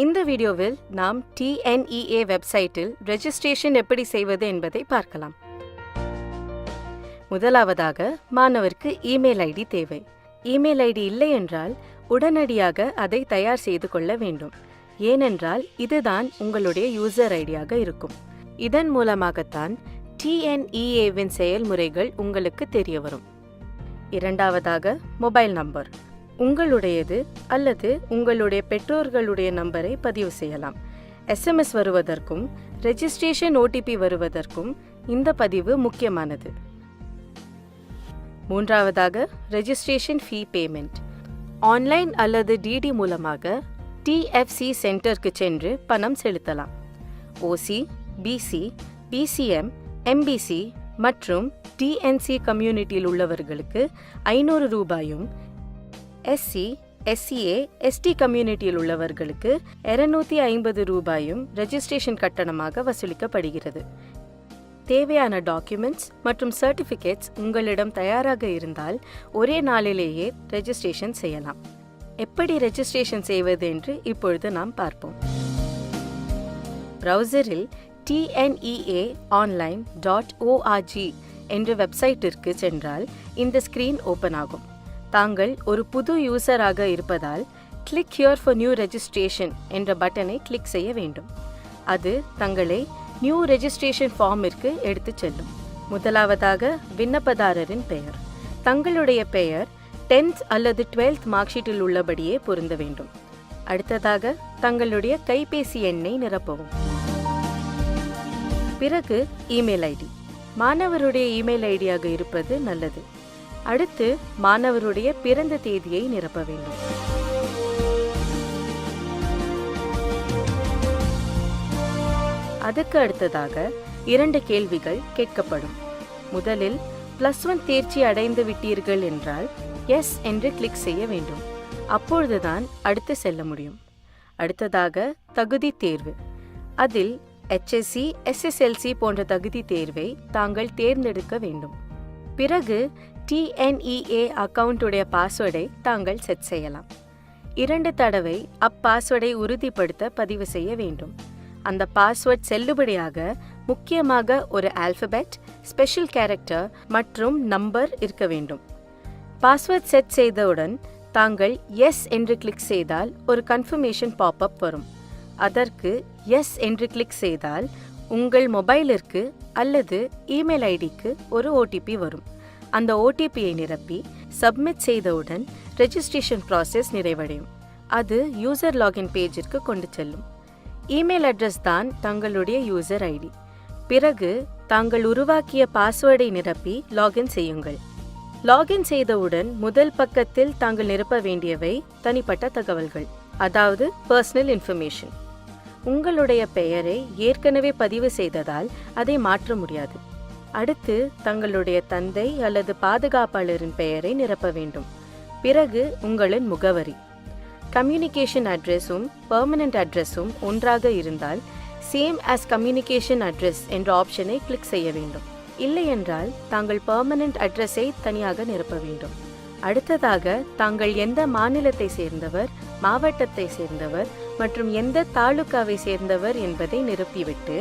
இந்த வீடியோவில் நாம் TNEA வெப்சைட்டில் ரெஜிஸ்ட்ரேஷன் எப்படி செய்வது என்பதை பார்க்கலாம். முதலாவதாக மாணவருக்கு இமெயில் ஐடி தேவை. இமெயில் ஐடி இல்லை என்றால் உடனடியாக அதை தயார் செய்து கொள்ள வேண்டும். ஏனென்றால் இதுதான் உங்களுடைய யூசர் ஐடியாக இருக்கும். இதன் மூலமாகத்தான் TNEAவின் செயல்முறைகள் உங்களுக்கு தெரிய வரும். இரண்டாவதாக மொபைல் நம்பர். உங்களுடையது அல்லது உங்களுடைய பெற்றோர்களுடைய நம்பரை பதிவு செய்யலாம். SMS வருவதற்கும் ரெஜிஸ்ட்ரேஷன் OTP வருவதற்கும் இந்த பதிவு முக்கியமானது. மூன்றாவதாக ரெஜிஸ்ட்ரேஷன் ஃபீ பேமெண்ட். ஆன்லைன் அல்லது DD மூலமாக TFC சென்டருக்கு சென்று பணம் செலுத்தலாம். OC, BC, BCM, MBC மற்றும் TNC கம்யூனிட்டியில் உள்ளவர்களுக்கு 500 ரூபாயும், SC, SCA, ST கம்யூனிட்டியில் உள்ளவர்களுக்கு 250 ரூபாயும் ரெஜிஸ்ட்ரேஷன் கட்டணமாக வசூலிக்கப்படுகிறது. தேவையான டாக்குமெண்ட்ஸ் மற்றும் சர்டிஃபிகேட்ஸ் உங்களிடம் தயாராக இருந்தால் ஒரே நாளிலேயே ரெஜிஸ்ட்ரேஷன் செய்யலாம். எப்படி ரெஜிஸ்ட்ரேஷன் செய்வது என்று இப்பொழுது நாம் பார்ப்போம். பிரவுசரில் TNEAonline.org என்ற வெப்சைட்டிற்கு சென்றால் இந்த ஸ்கிரீன் ஓபன் ஆகும். தாங்கள் ஒரு புது யூசராக இருப்பதால் click here for new registration என்ற பட்டனை கிளிக் செய்ய வேண்டும். அது தங்களை நியூ ரெஜிஸ்ட்ரேஷன் ஃபார்மிற்கு எடுத்துச் செல்லும். முதலாவதாக விண்ணப்பதாரரின் பெயர். தங்களுடைய பெயர் 10th அல்லது 12th மார்க்ஷீட்டில் உள்ளபடியே பொருந்த வேண்டும். அடுத்ததாக தங்களுடைய கைபேசி எண்ணை நிரப்பவும். பிறகு இமெயில் ஐடி. மாணவருடைய இமெயில் ஐடியாக இருப்பது நல்லது. அடுத்து மாணவருடைய பிறந்த தேதியை நிரப்ப வேண்டும். அதுக்கு அடுத்ததாக 2 கேள்விகள் கேட்கப்படும். முதலில் +1 தேர்ச்சி அடைந்து விட்டீர்கள் என்றால் எஸ் என்று கிளிக் செய்ய வேண்டும். அப்பொழுதுதான் அடுத்து செல்ல முடியும். அடுத்ததாக தகுதி தேர்வு. அதில் HSC, SSLC போன்ற தகுதி தேர்வை தாங்கள் தேர்ந்தெடுக்க வேண்டும். பிறகு TNEA அக்கவுண்டுடைய பாஸ்வேர்டை தாங்கள் செட் செய்யலாம். 2 தடவை அப்பாஸ்வேர்டை உறுதிப்படுத்த பதிவு செய்ய வேண்டும். அந்த பாஸ்வேர்ட் செல்லுபடியாக முக்கியமாக ஒரு ஆல்பபெட், ஸ்பெஷல் கேரக்டர் மற்றும் நம்பர் இருக்க வேண்டும். பாஸ்வேர்ட் செட் செய்தவுடன் தாங்கள் எஸ் என்று கிளிக் செய்தால் ஒரு கன்ஃபர்மேஷன் பாப்அப் வரும். அதற்கு எஸ் என்று கிளிக் செய்தால் உங்கள் மொபைலிற்கு அல்லது இமெயில் ஐடிக்கு ஒரு OTP வரும். அந்த OTPயை நிரப்பி சப்மிட் செய்தவுடன் ரெஜிஸ்ட்ரேஷன் ப்ராசஸ் நிறைவடையும். அது யூசர் லாகின் பேஜிற்கு கொண்டு செல்லும். இமெயில் அட்ரஸ் தான் தங்களுடைய யூசர் ஐடி. பிறகு தாங்கள் உருவாக்கிய பாஸ்வேர்டை நிரப்பி லாகின் செய்யுங்கள். லாகின் செய்தவுடன் முதல் பக்கத்தில் தாங்கள் நிரப்ப வேண்டியவை தனிப்பட்ட தகவல்கள், அதாவது பர்சனல் இன்ஃபர்மேஷன். உங்களுடைய பெயரை ஏற்கனவே பதிவு செய்ததால் அதை மாற்ற முடியாது. அடுத்து தங்களுடைய தந்தை அல்லது பாதுகாப்பாளரின் பெயரை நிரப்ப வேண்டும். பிறகு உங்களின் முகவரி. கம்யூனிகேஷன் அட்ரஸும் பெர்மனன்ட் அட்ரஸும் ஒன்றாக இருந்தால் சேம் ஆஸ் கம்யூனிகேஷன் அட்ரஸ் என்ற ஆப்ஷனை கிளிக் செய்ய வேண்டும். இல்லை என்றால் தாங்கள் பெர்மனன்ட் அட்ரஸை தனியாக நிரப்ப வேண்டும். அடுத்ததாக தாங்கள் எந்த மாநிலத்தை சேர்ந்தவர், மாவட்டத்தை சேர்ந்தவர் மற்றும் எந்த தாலுகாவை சேர்ந்தவர் என்பதை நிரப்பிவிட்டு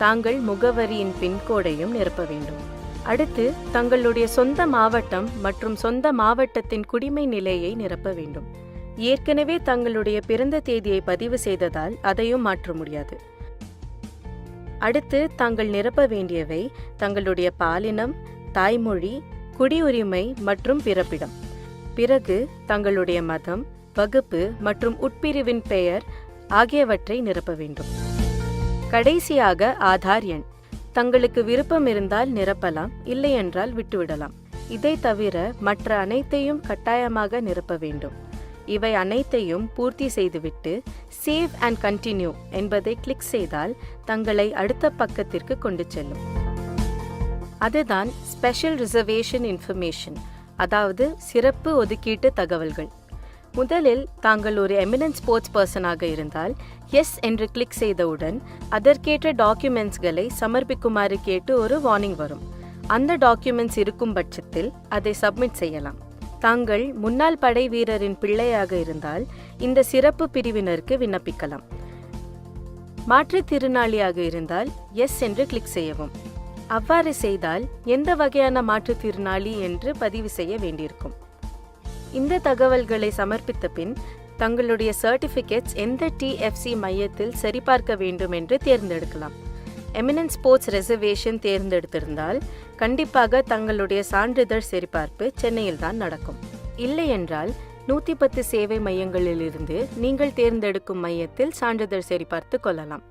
தாங்கள் முகவரியின் பின்கோடையும் நிரப்ப வேண்டும். அடுத்து தங்களுடைய சொந்த மாவட்டம் மற்றும் சொந்த மாவட்டத்தின் குடிமை நிலையை நிரப்ப வேண்டும். ஏற்கனவே தங்களுடைய பிறந்த தேதியை பதிவு செய்ததால் அதையும் மாற்ற முடியாது. அடுத்து தாங்கள் நிரப்ப வேண்டியவை தங்களுடைய பாலினம், தாய்மொழி, குடியுரிமை மற்றும் பிறப்பிடம். பிறகு தங்களுடைய மதம், வகுப்பு மற்றும் உட்பிரிவின் பெயர் ஆகியவற்றை நிரப்ப வேண்டும். கடைசியாக ஆதார் எண். தங்களுக்கு விருப்பம் இருந்தால் நிரப்பலாம், இல்லை என்றால் விட்டுவிடலாம். இதை தவிர மற்ற அனைத்தையும் கட்டாயமாக நிரப்ப வேண்டும். இவை அனைத்தையும் பூர்த்தி செய்துவிட்டு சேவ் அண்ட் கண்டினியூ என்பதை கிளிக் செய்தால் தங்களை அடுத்த பக்கத்திற்கு கொண்டு செல்லும். அதுதான் ஸ்பெஷல் ரிசர்வேஷன் இன்ஃபர்மேஷன், அதாவது சிறப்பு ஒதுக்கீட்டு தகவல்கள். முதலில் தாங்கள் ஒரு எமினன்ட் ஸ்போர்ட்ஸ் பர்சனாக இருந்தால் எஸ் என்று கிளிக் செய்தவுடன் அதற்கேற்ற டாக்குமெண்ட்ஸ்களை சமர்ப்பிக்குமாறு கேட்டு ஒரு வார்னிங் வரும். அந்த டாக்குமெண்ட்ஸ் இருக்கும் பட்சத்தில் அதை சப்மிட் செய்யலாம். தாங்கள் முன்னாள் படை வீரரின் பிள்ளையாக இருந்தால் இந்த சிறப்பு பிரிவினருக்கு விண்ணப்பிக்கலாம். மாற்றுத்திறனாளியாக இருந்தால் எஸ் என்று கிளிக் செய்யவும். அவ்வாறு செய்தால் எந்த வகையான மாற்றுத்திறனாளி என்று பதிவு செய்ய வேண்டியிருக்கும். இந்த தகவல்களை சமர்ப்பித்த பின் தங்களுடைய சர்டிஃபிகேட்ஸ் எந்த TFC மையத்தில் சரிபார்க்க வேண்டும் என்று தேர்ந்தெடுக்கலாம். எமினன்ட் ஸ்போர்ட்ஸ் ரிசர்வேஷன் தேர்ந்தெடுத்திருந்தால் கண்டிப்பாக தங்களுடைய சான்றிதழ் சரிபார்ப்பு சென்னையில் தான் நடக்கும். இல்லை என்றால் 110 சேவை மையங்களிலிருந்து நீங்கள் தேர்ந்தெடுக்கும் மையத்தில் சான்றிதழ் சரிபார்த்து கொள்ளலாம்.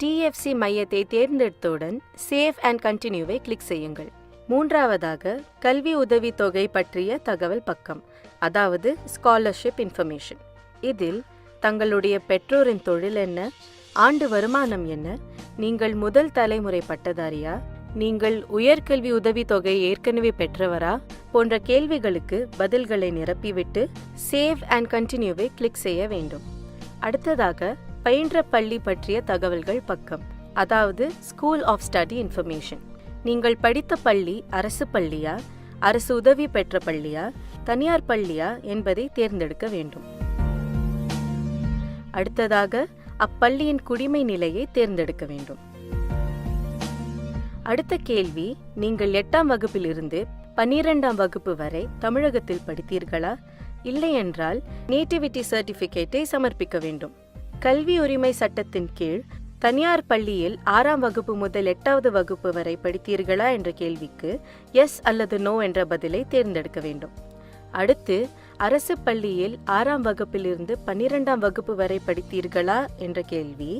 TFC மையத்தை தேர்ந்தெடுத்தவுடன் சேவ் அண்ட் கண்டினியூவை கிளிக் செய்யுங்கள். மூன்றாவதாக கல்வி உதவித்தொகை பற்றிய தகவல் பக்கம், அதாவது ஸ்காலர்ஷிப் இன்ஃபர்மேஷன். இதில் தங்களுடைய பெற்றோரின் தொழில் என்ன, ஆண்டு வருமானம் என்ன, நீங்கள் முதல் தலைமுறை பட்டதாரியா, நீங்கள் உயர்கல்வி உதவித்தொகை ஏற்கனவே பெற்றவரா போன்ற கேள்விகளுக்கு பதில்களை நிரப்பிவிட்டு சேவ் அண்ட் கண்டினியூவை கிளிக் செய்ய வேண்டும். அடுத்ததாக பயின்ற பள்ளி பற்றிய தகவல்கள் பக்கம், அதாவது ஸ்கூல் ஆஃப் ஸ்டடி இன்ஃபர்மேஷன். நீங்கள் படித்த பள்ளி அரசு பள்ளியா, அரசு உதவி பெற்ற பள்ளியா, தனியார் பள்ளியா என்பதை தேர்ந்தெடுக்க வேண்டும். அடுத்ததாக அப்பள்ளியின் குடிமை நிலையை தேர்ந்தெடுக்க வேண்டும். அடுத்த கேள்வி, நீங்கள் 8ஆம் வகுப்பிலிருந்து 12ஆம் வகுப்பு வரை தமிழகத்தில் படித்தீர்களா? இல்லை என்றால் நேட்டிவிட்டி சர்டிஃபிகேட்டை சமர்ப்பிக்க வேண்டும். கல்வி உரிமை சட்டத்தின் கீழ் தனியார் பள்ளியில் 6ஆம் வகுப்பு முதல் 8வது வகுப்பு வரை படித்தீர்களா என்ற கேள்விக்கு எஸ் அல்லது நோ என்ற பதிலை தேர்ந்தெடுக்க வேண்டும். அடுத்து அரசு பள்ளியில் 6ஆம் வகுப்பிலிருந்து 12ஆம் வகுப்பு வரை படித்தீர்களா என்ற கேள்வி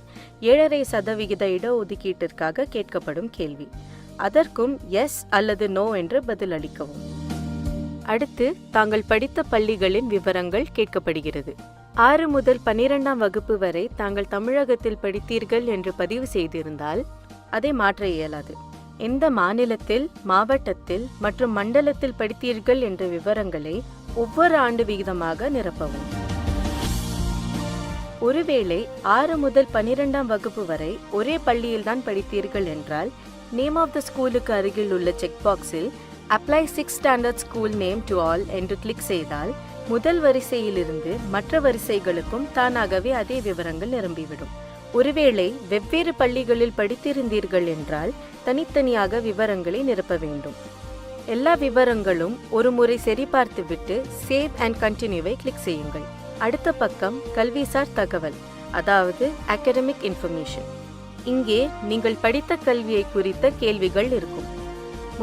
7.5% இடஒதுக்கீட்டிற்காக கேட்கப்படும் கேள்வி. அதற்கும் எஸ் அல்லது நோ என்று பதில் அளிக்கவும். அடுத்து தாங்கள் படித்த பள்ளிகளின் விவரங்கள் கேட்கப்படுகிறது. 6 முதல் 12ஆம் வகுப்பு வரை தாங்கள் தமிழகத்தில் படித்தீர்கள் என்று பதிவு செய்திருந்தால் அதை மாற்ற இயலாது. எந்த மாநிலத்தில், மாவட்டத்தில் மற்றும் மண்டலத்தில் படித்தீர்கள் என்ற விவரங்களை ஒவ்வொரு ஆண்டு விகிதமாக நிரப்பவும். ஒருவேளை 6 முதல் 12ஆம் வகுப்பு வரை ஒரே பள்ளியில்தான் படித்தீர்கள் என்றால் நேம் ஆஃப் த ஸ்கூலுக்கு அருகில் உள்ள செக் பாக்ஸில் apply 6 standard school name to all என்று கிளிக் செய்தால் முதல் வரிசையிலிருந்து மற்ற வரிசைகளுக்கும் தானாகவே அதே விவரங்கள் நிரம்பிவிடும். ஒருவேளை வெவ்வேறு பள்ளிகளில் படித்திருந்தீர்கள் என்றால் தனித்தனியாக விவரங்களை நிரப்ப வேண்டும். எல்லா விவரங்களும் ஒரு முறை சரிபார்த்துவிட்டு சேவ் அண்ட் கண்டினியூவை கிளிக் செய்யுங்கள். அடுத்த பக்கம் கல்விசார் தகவல், அதாவது அகாடமிக் இன்ஃபர்மேஷன். இங்கே நீங்கள் படித்த கல்வியை குறித்த கேள்விகள் இருக்கும்.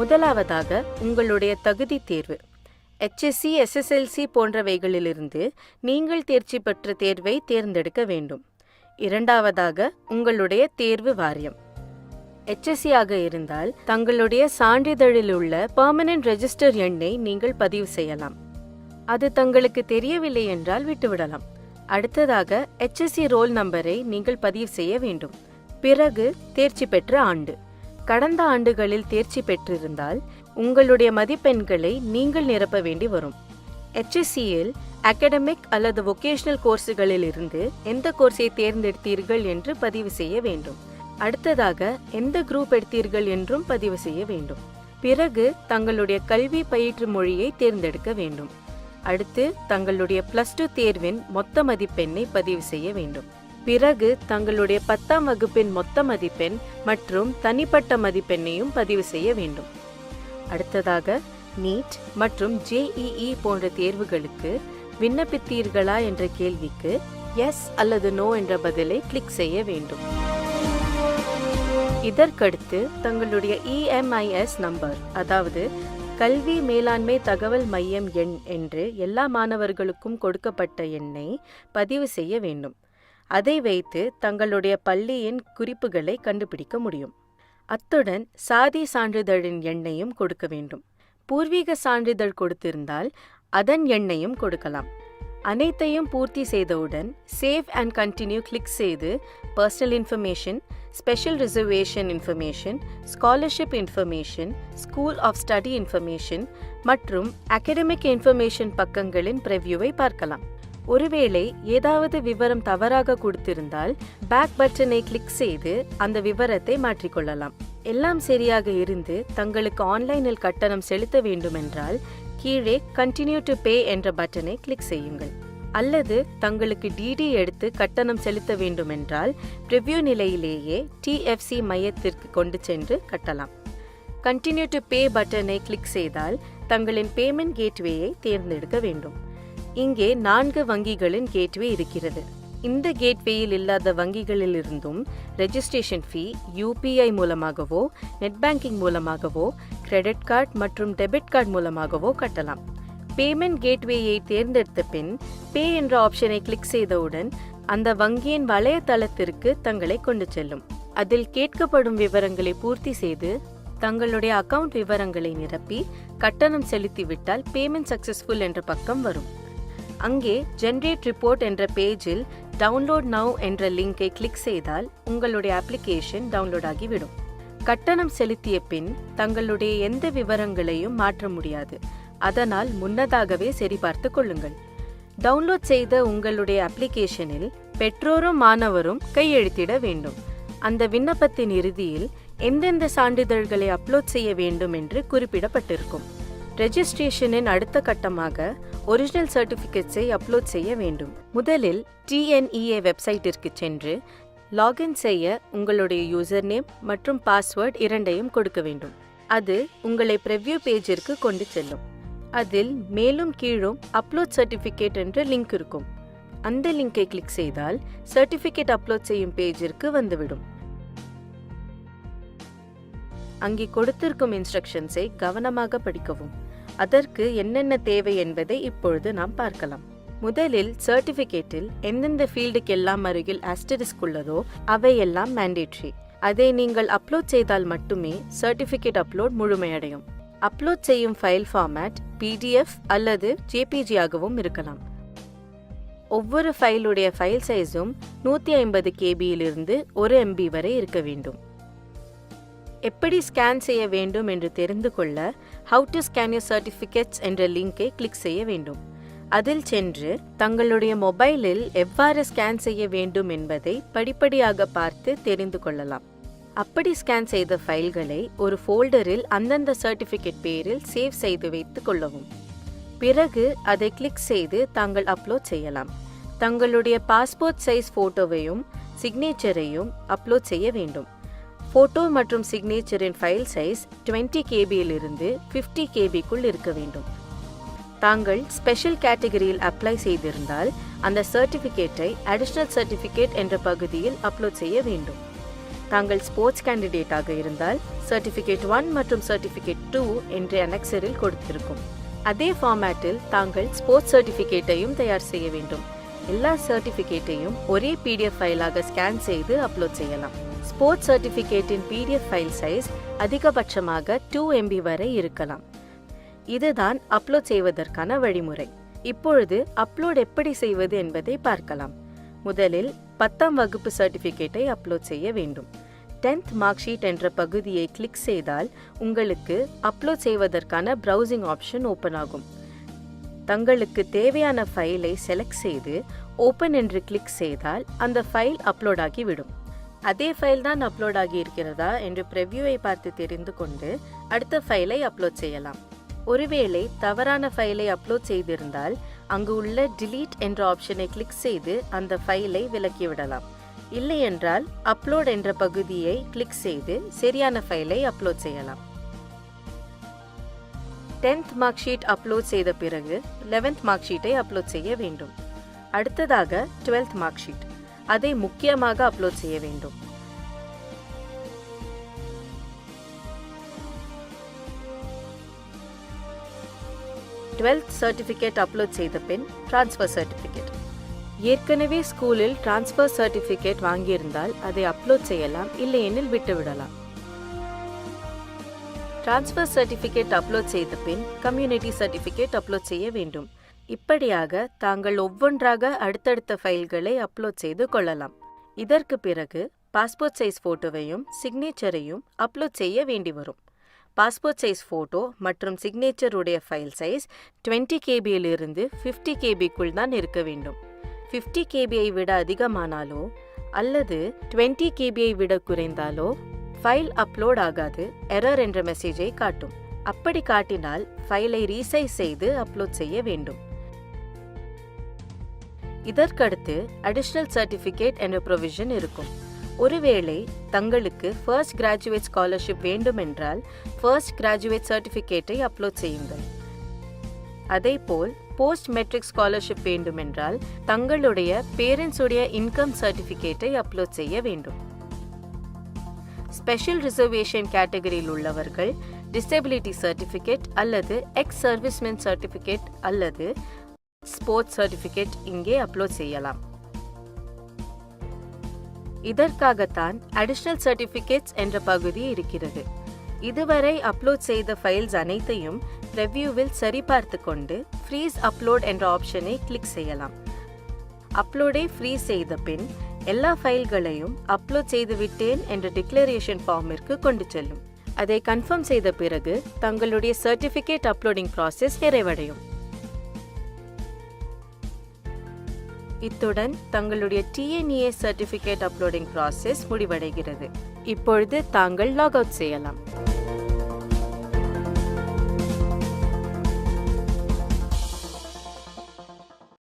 முதலாவதாக உங்களுடைய தகுதி தேர்வு, HSC, SSLC போன்றவைகளிலிருந்து நீங்கள் தேர்ச்சி பெற்ற தேர்வை தேர்ந்தெடுக்க வேண்டும். இரண்டாவதாக உங்களுடைய தேர்வு வாரியம். HSC ஆக இருந்தால் தங்களுடைய சான்றிதழில் உள்ள பெர்மனன்ட் ரெஜிஸ்டர் எண்ணை நீங்கள் பதிவு செய்யலாம். அது தங்களுக்கு தெரியவில்லை என்றால் விட்டுவிடலாம். அடுத்ததாக HSC ரோல் நம்பரை நீங்கள் பதிவு செய்ய வேண்டும். பிறகு தேர்ச்சி பெற்ற ஆண்டு. கடந்த ஆண்டுகளில் தேர்ச்சி பெற்றிருந்தால் உங்களுடைய மதிப்பெண்களை நீங்கள் நிரப்ப வேண்டி வரும். HSCயில் அகாடமிக் அல்லது வொகேஷனல் கோர்ஸுகளில் இருந்து எந்த கோர்ஸை தேர்ந்தெடுத்தீர்கள் என்று பதிவு செய்ய வேண்டும். அடுத்ததாக எந்த குரூப் எடுத்தீர்கள் என்றும் பதிவு செய்ய வேண்டும். பிறகு தங்களுடைய கல்வி பயிற்று மொழியை தேர்ந்தெடுக்க வேண்டும். அடுத்து தங்களுடைய +2 தேர்வின் மொத்த மதிப்பெண்ணை பதிவு செய்ய வேண்டும். பிறகு தங்களுடைய 10ஆம் வகுப்பின் மொத்த மதிப்பெண் மற்றும் தனிப்பட்ட மதிப்பெண்ணையும் பதிவு செய்ய வேண்டும். அடுத்ததாக நீட் மற்றும் JEE போன்ற தேர்வுகளுக்கு விண்ணப்பித்தீர்களா என்ற கேள்விக்கு எஸ் அல்லது நோ என்ற பதிலை கிளிக் செய்ய வேண்டும். இதற்கடுத்து தங்களுடைய EMIS நம்பர், அதாவது கல்வி மேலாண்மை தகவல் மையம் எண் என்று எல்லா மாணவர்களுக்கும் கொடுக்கப்பட்ட எண்ணை பதிவு செய்ய வேண்டும். அதை வைத்து தங்களுடைய பள்ளியின் குறிப்புகளை கண்டுபிடிக்க முடியும். அத்துடன் சாதி சான்றிதழின் எண்ணையும் கொடுக்க வேண்டும். பூர்வீக சான்றிதழ் கொடுத்திருந்தால் அதன் எண்ணையும் கொடுக்கலாம். அனைத்தையும் பூர்த்தி செய்தவுடன் சேவ் அண்ட் கண்டினியூ கிளிக் செய்து personal information, special reservation information, scholarship information, school of study information மற்றும் அகாடமிக் இன்ஃபர்மேஷன் பக்கங்களின் ப்ரிவ்யூவை பார்க்கலாம். ஒருவேளை ஏதாவது விவரம் தவறாக கொடுத்திருந்தால் பேக் பட்டனை கிளிக் செய்து அந்த விவரத்தை மாற்றிக்கொள்ளலாம். எல்லாம் சரியாக இருந்து தங்களுக்கு ஆன்லைனில் கட்டணம் செலுத்த வேண்டுமென்றால் கீழே கண்டினியூ டு பே என்ற பட்டனை கிளிக் செய்யுங்கள். அல்லது தங்களுக்கு டிடி எடுத்து கட்டணம் செலுத்த வேண்டுமென்றால் பிரிவ்யூ நிலையிலேயே TFC மையத்திற்கு கொண்டு சென்று கட்டலாம். கண்டினியூ டு பே பட்டனை கிளிக் செய்தால் தங்களின் பேமெண்ட் கேட்வேயை தேர்ந்தெடுக்க வேண்டும். இங்கே 4 வங்கிகளின் கேட்வே இருக்கிறது. இந்த கேட்வேயில் இல்லாத வங்கிகளிலிருந்தும் ரெஜிஸ்ட்ரேஷன் ஃபீ UPI மூலமாகவோ நெட் பேங்கிங் மூலமாகவோ கிரெடிட் கார்டு மற்றும் டெபிட் கார்டு மூலமாகவோ கட்டலாம். பேமெண்ட் கேட்வேயை தேர்ந்தெடுத்த பின் பே என்ற ஆப்ஷனை கிளிக் செய்தவுடன் அந்த வங்கியின் வலைத்தளத்திற்கு தங்களை கொண்டு செல்லும். அதில் கேட்கப்படும் விவரங்களை பூர்த்தி செய்து தங்களுடைய அக்கவுண்ட் விவரங்களை நிரப்பி கட்டணம் செலுத்திவிட்டால் பேமெண்ட் சக்சஸ்ஃபுல் என்ற பக்கம் வரும். அங்கே ஜென்ரேட் ரிப்போர்ட் என்ற பேஜில் டவுன்லோட் நவ் என்ற லிங்கை கிளிக் செய்தால் உங்களுடைய அப்ளிகேஷன் டவுன்லோட் ஆகிவிடும். கட்டணம் செலுத்திய பின் தங்களுடைய எந்த விவரங்களையும் மாற்ற முடியாது. அதனால் முன்னதாகவே சரிபார்த்து கொள்ளுங்கள். டவுன்லோட் செய்த உங்களுடைய அப்ளிகேஷனில் பெற்றோரும் மாணவரும் கையெழுத்திட வேண்டும். அந்த விண்ணப்பத்தின் இறுதியில் எந்தெந்த சான்றிதழ்களை அப்லோட் செய்ய வேண்டும் என்று குறிப்பிடப்பட்டிருக்கும். ரெஜிஸ்ட்ரேஷனின் அடுத்த கட்டமாக ஒரிஜினல் சர்டிஃபிகேட்ஸை அப்லோட் செய்ய வேண்டும். முதலில் TNEA வெப்சைட்டிற்கு சென்று லாகின் செய்ய உங்களுடைய யூசர் நேம் மற்றும் பாஸ்வேர்ட் இரண்டையும் கொடுக்க வேண்டும். அது உங்களை பிரிவ்யூ பேஜிற்கு கொண்டு செல்லும். அதில் மேலும் கீழும் அப்லோட் சர்டிஃபிகேட் என்ற லிங்க் இருக்கும். அந்த லிங்கை கிளிக் செய்தால் சர்டிஃபிகேட் அப்லோட் செய்யும் பேஜிற்கு வந்துவிடும். அங்கே கொடுத்திருக்கும் இன்ஸ்ட்ரக்ஷன்ஸை கவனமாக படிக்கவும். அதற்கு என்னென்ன தேவை என்பதை இப்பொழுது நாம் பார்க்கலாம். முதலில் சர்டிஃபிகேட்டில் எந்தெந்த ஃபீல்டுக்கெல்லாம் அருகில் ஆஸ்டரிஸ்க் உள்ளதோ அவையெல்லாம் மேண்டேட்ரி. அதை நீங்கள் அப்லோட் செய்தால் மட்டுமே சர்டிஃபிகேட் அப்லோட் முழுமையடையும். அப்லோட் செய்யும் ஃபைல் ஃபார்மேட் PDF அல்லது JPG ஆகவும் இருக்கலாம். ஒவ்வொரு ஃபைலுடைய ஃபைல் சைஸும் 150 KBயிலிருந்து 1 MB வரை இருக்க வேண்டும். எப்படி ஸ்கேன் செய்ய வேண்டும் என்று தெரிந்து கொள்ள How to scan your certificates என்ற லிங்கை கிளிக் செய்ய வேண்டும். அதில் சென்று தங்களுடைய மொபைலில் எவ்வாறு ஸ்கேன் செய்ய வேண்டும் என்பதை படிப்படியாக பார்த்து தெரிந்து கொள்ளலாம். அப்படி ஸ்கேன் செய்த ஃபைல்களை ஒரு ஃபோல்டரில் அந்தந்த சர்டிஃபிகேட் பேரில் சேவ் செய்து வைத்துக் கொள்ளவும். பிறகு அதை கிளிக் செய்து தாங்கள் அப்லோட் செய்யலாம். தங்களுடைய பாஸ்போர்ட் சைஸ் ஃபோட்டோவையும் சிக்னேச்சரையும் அப்லோட் செய்ய வேண்டும். ஃபோட்டோ மற்றும் சிக்னேச்சரின் ஃபைல் சைஸ் 20 KBயிலிருந்து 50 KBக்குள் இருக்க வேண்டும். தாங்கள் ஸ்பெஷல் கேட்டகரியில் அப்ளை செய்திருந்தால் அந்த சர்டிஃபிகேட்டை அடிஷனல் சர்டிஃபிகேட் என்ற பகுதியில் அப்லோட் செய்ய வேண்டும். தாங்கள் ஸ்போர்ட்ஸ் கேண்டிடேட்டாக இருந்தால் சர்டிஃபிகேட் 1 மற்றும் சர்டிஃபிகேட் 2 என்ற அனெக்சரில் கொடுத்திருக்கும். அதே ஃபார்மேட்டில் தாங்கள் ஸ்போர்ட்ஸ் சர்டிஃபிகேட்டையும் தயார் செய்ய வேண்டும். எல்லா சர்டிஃபிகேட்டையும் ஒரே PDF ஃபைலாக ஸ்கேன் செய்து அப்லோட் செய்யலாம். ஸ்போர்ட்ஸ் சர்டிஃபிகேட்டின் PDF ஃபைல் சைஸ் அதிகபட்சமாக 2 MB வரை இருக்கலாம். இதுதான் அப்லோட் செய்வதற்கான வழிமுறை. இப்பொழுது அப்லோட் எப்படி செய்வது என்பதை பார்க்கலாம். முதலில் 10ஆம் வகுப்பு சர்டிஃபிகேட்டை அப்லோட் செய்ய வேண்டும். 10th மார்க் ஷீட் என்ற பகுதியை கிளிக் செய்தால் உங்களுக்கு அப்லோட் செய்வதற்கான ப்ரௌசிங் ஆப்ஷன் ஓப்பன் ஆகும். தங்களுக்கு தேவையான ஃபைலை செலக்ட் செய்து ஓப்பன் என்று கிளிக் செய்தால் அந்த ஃபைல் அப்லோட் ஆகிவிடும். அதே ஃபைல் தான் அப்லோட் ஆகி இருக்கிறதா என்று ப்ரிவ்யூவை பார்த்து தெரிந்து கொண்டு அடுத்த ஃபைலை அப்லோட் செய்யலாம். ஒருவேளை தவறான ஃபைலை அப்லோட் செய்திருந்தால் அங்கு உள்ள delete என்ற ஆப்ஷனை கிளிக் செய்து அந்த ஃபைலை விலக்கிவிடலாம். இல்லையென்றால் அப்லோட் என்ற பகுதியை கிளிக் செய்து சரியான ஃபைலை அப்லோட் செய்யலாம். 10th மார்க் ஷீட் அப்லோட் செய்த பிறகு 11th மார்க் ஷீட்டை அப்லோட் செய்ய வேண்டும். அடுத்ததாக 12th மார்க் ஷீட், அதை முக்கியமாக அப்லோட் செய்ய வேண்டும். சர்டிஃபிகேட் அப்லோட் செய்த பின் டிரான்ஸ்ஃபர் சர்டிஃபிகேட். ஏற்கனவே ஸ்கூலில் டிரான்ஸ்ஃபர் சர்டிஃபிகேட் வாங்கியிருந்தால் அதை அப்லோட் செய்யலாம், இல்லையெனில் விட்டுவிடலாம். டிரான்ஸ்ஃபர் சர்டிஃபிகேட் அப்லோட் செய்த பின் கம்யூனிட்டி சர்டிஃபிகேட் அப்லோட் செய்ய வேண்டும். இப்படியாக தாங்கள் ஒவ்வொன்றாக அடுத்தடுத்த ஃபைல்களை அப்லோட் செய்து கொள்ளலாம். இதற்கு பிறகு பாஸ்போர்ட் சைஸ் ஃபோட்டோவையும் சிக்னேச்சரையும் அப்லோட் செய்ய வேண்டி வரும். பாஸ்போர்ட் சைஸ் ஃபோட்டோ மற்றும் சிக்னேச்சர் உடைய ஃபைல் சைஸ் 20 KBயிலிருந்து 50 KBக்குள் தான் இருக்க வேண்டும். 50 KBயை விட அதிகமானாலோ அல்லது 20 KBயை விட குறைந்தாலோ ஃபைல் அப்லோட் ஆகாது, எரர் என்ற மெசேஜை காட்டும். அப்படி காட்டினால் ஃபைலை ரீசைஸ் செய்து அப்லோட் செய்ய வேண்டும். இதற்கடுத்து அடிஷனல் சர்டிஃபிகேட் என்ற ப்ரொவிஷன் இருக்கும். ஒருவேளை தங்களுக்கு ஃபர்ஸ்ட் கிராஜுவேட் ஸ்காலர்ஷிப் வேண்டுமென்றால் ஃபர்ஸ்ட் கிராஜுவேட் சர்டிஃபிகேட்டை அப்லோட் செய்யுங்கள். அதேபோல் போஸ்ட் மெட்ரிக் ஸ்காலர்ஷிப் வேண்டுமென்றால் தங்களுடைய பேரண்ட்ஸுடைய இன்கம் சர்டிஃபிகேட்டை அப்லோட் செய்ய வேண்டும். ஸ்பெஷல் ரிசர்வேஷன் கேட்டகரியில் உள்ளவர்கள் டிசபிலிட்டி சர்டிஃபிகேட் அல்லது எக்ஸ் சர்வீஸ்மென் சர்டிஃபிகேட் அல்லது ஸ்போர்ட்ஸ் சர்டிஃபிகேட் இங்கே அப்லோட் செய்யலாம். இதற்காகத்தான் அடிஷனல் சர்டிஃபிகேட்ஸ் என்ற பகுதி இருக்கிறது. இதுவரை அப்லோட் செய்த ஃபைல்ஸ் அனைத்தையும் ப்ரிவ்யூவில் சரிபார்த்து கொண்டு ஃப்ரீஸ் அப்லோட் என்ற ஆப்ஷனை கிளிக் செய்யலாம். அப்லோடை ஃப்ரீஸ் செய்த பின் எல்லா ஃபைல்களையும் அப்லோட் செய்து விட்டேன் என்ற டிக்ளரேஷன் ஃபார்மிற்கு கொண்டு செல்லும். அதை கன்ஃபார்ம் செய்த பிறகு தங்களுடைய சர்டிஃபிகேட் அப்லோடிங் ப்ராசஸ் நிறைவடையும். இத்துடன் தங்களுடைய TNEA சர்டிஃபிகேட் அப்லோடிங் ப்ராசஸ் முடிவடைகிறது. இப்பொழுது தாங்கள் லாக் அவுட் செய்யலாம்.